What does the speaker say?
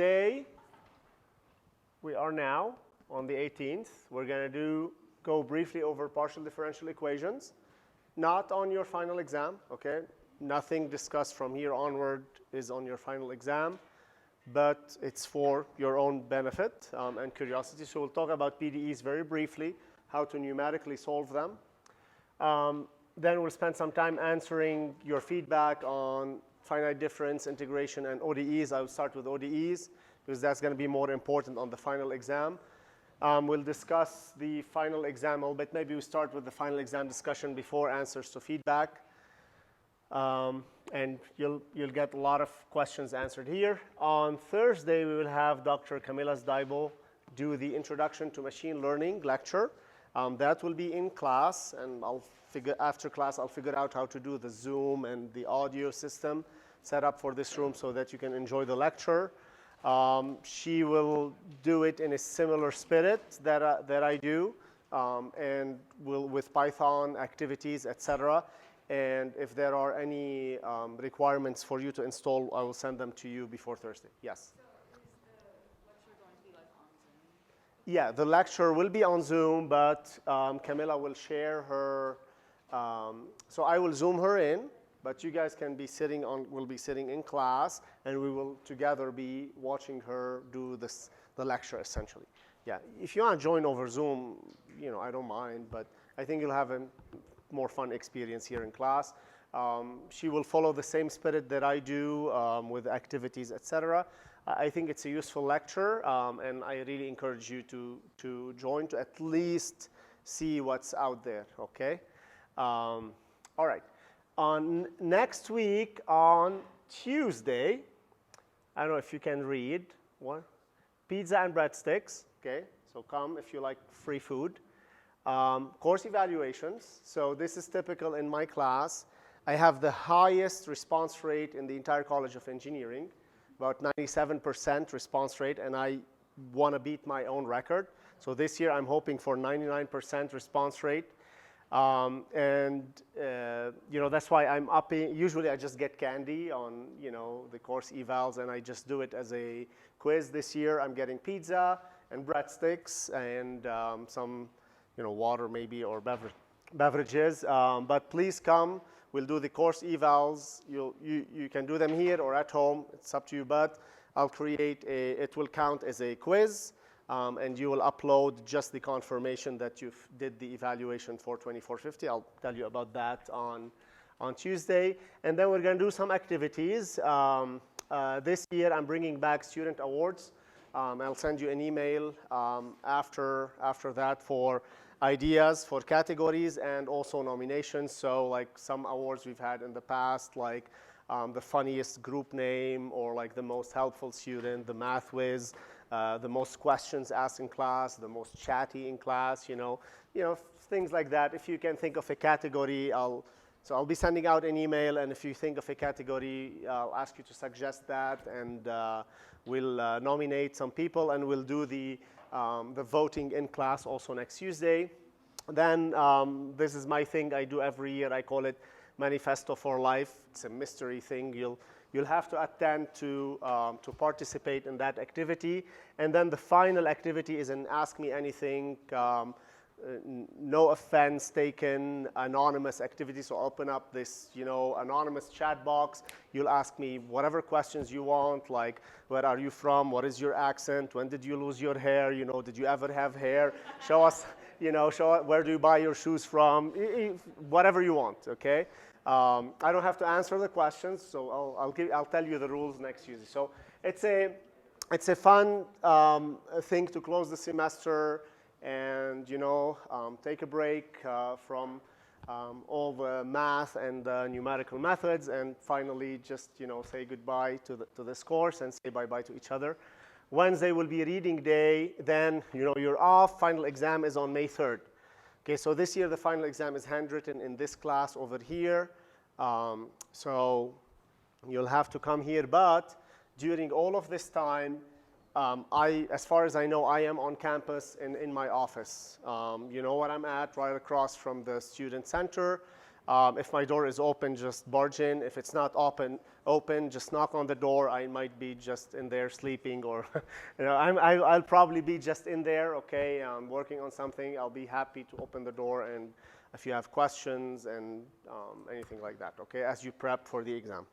today, we are now on the 18th. We're going to go briefly over partial differential equations. Not on your final exam, okay? Nothing discussed from here onward is on your final exam, but it's for your own benefit and curiosity. So we'll talk about PDEs very briefly, how to numerically solve them. Then we'll spend some time answering your feedback on finite difference, integration, and ODEs. I'll start with ODEs because that's going to be more important on the final exam. We'll discuss the final exam a little bit. Maybe we start with the final exam discussion before answers to feedback. And you'll get a lot of questions answered here. On Thursday, we will have Dr. Camila Zdaibo do the Introduction to Machine Learning lecture. That will be in class, and after class, I'll figure out how to do the Zoom and the audio system set up for this room so that you can enjoy the lecture. She will do it in a similar spirit that I do, and with Python activities, etc. And if there are any requirements for you to install, I will send them to you before Thursday. Yes? So is the lecture going to be like on Zoom? Yeah, the lecture will be on Zoom, but Camila will share her. So I will Zoom her in, but you guys can be will be sitting in class, and we will together be watching her do the lecture essentially. Yeah, if you want to join over Zoom, I don't mind, but I think you'll have a more fun experience here in class. She will follow the same spirit that I do with activities, etc. I think it's a useful lecture, and I really encourage you to join to at least see what's out there, okay? All right. On next week, on Tuesday, I don't know if you can read, what? Pizza and breadsticks, okay? So come if you like free food. Course evaluations. So this is typical in my class. I have the highest response rate in the entire College of Engineering, about 97% response rate, and I want to beat my own record. So this year I'm hoping for 99% response rate. That's why I'm upping. Usually I just get candy on, the course evals, and I just do it as a quiz. This year I'm getting pizza and breadsticks and some, water maybe or beverages. But please come. We'll do the course evals. You can do them here or at home. It's up to you. But I'll create it will count as a quiz. And you will upload just the confirmation that you did the evaluation for 2450. I'll tell you about that on Tuesday. And then we're going to do some activities. This year, I'm bringing back student awards. I'll send you an email after that for ideas for categories and also nominations. So like some awards we've had in the past, like the funniest group name or like the most helpful student, the math whiz. The most questions asked in class, the most chatty in class, things like that. If you can think of a category, I'll be sending out an email, and if you think of a category, I'll ask you to suggest that, and we'll nominate some people, and we'll do the voting in class also next Tuesday. Then this is my thing I do every year. I call it Manifesto for Life. It's a mystery thing. You'll have to attend to participate in that activity. And then the final activity is an Ask Me Anything, no offense taken, anonymous activity. So open up this, anonymous chat box. You'll ask me whatever questions you want, like where are you from? What is your accent? When did you lose your hair? Did you ever have hair? Show us, where do you buy your shoes from? Whatever you want, okay? I don't have to answer the questions, so I'll tell you the rules next Tuesday. So it's a fun thing to close the semester and take a break from all the math and numerical methods, and finally just say goodbye to this course and say bye-bye to each other. Wednesday will be reading day. Then you're off. Final exam is on May 3rd. Okay, so this year the final exam is handwritten in this class over here. So you'll have to come here, but during all of this time, as far as I know, I am on campus in my office. You know what I'm at, right across from the student center. If my door is open, just barge in. If it's not open, just knock on the door. I might be just in there sleeping, or I'll probably be just in there, okay, working on something. I'll be happy to open the door, and if you have questions and anything like that, okay, as you prep for the exam.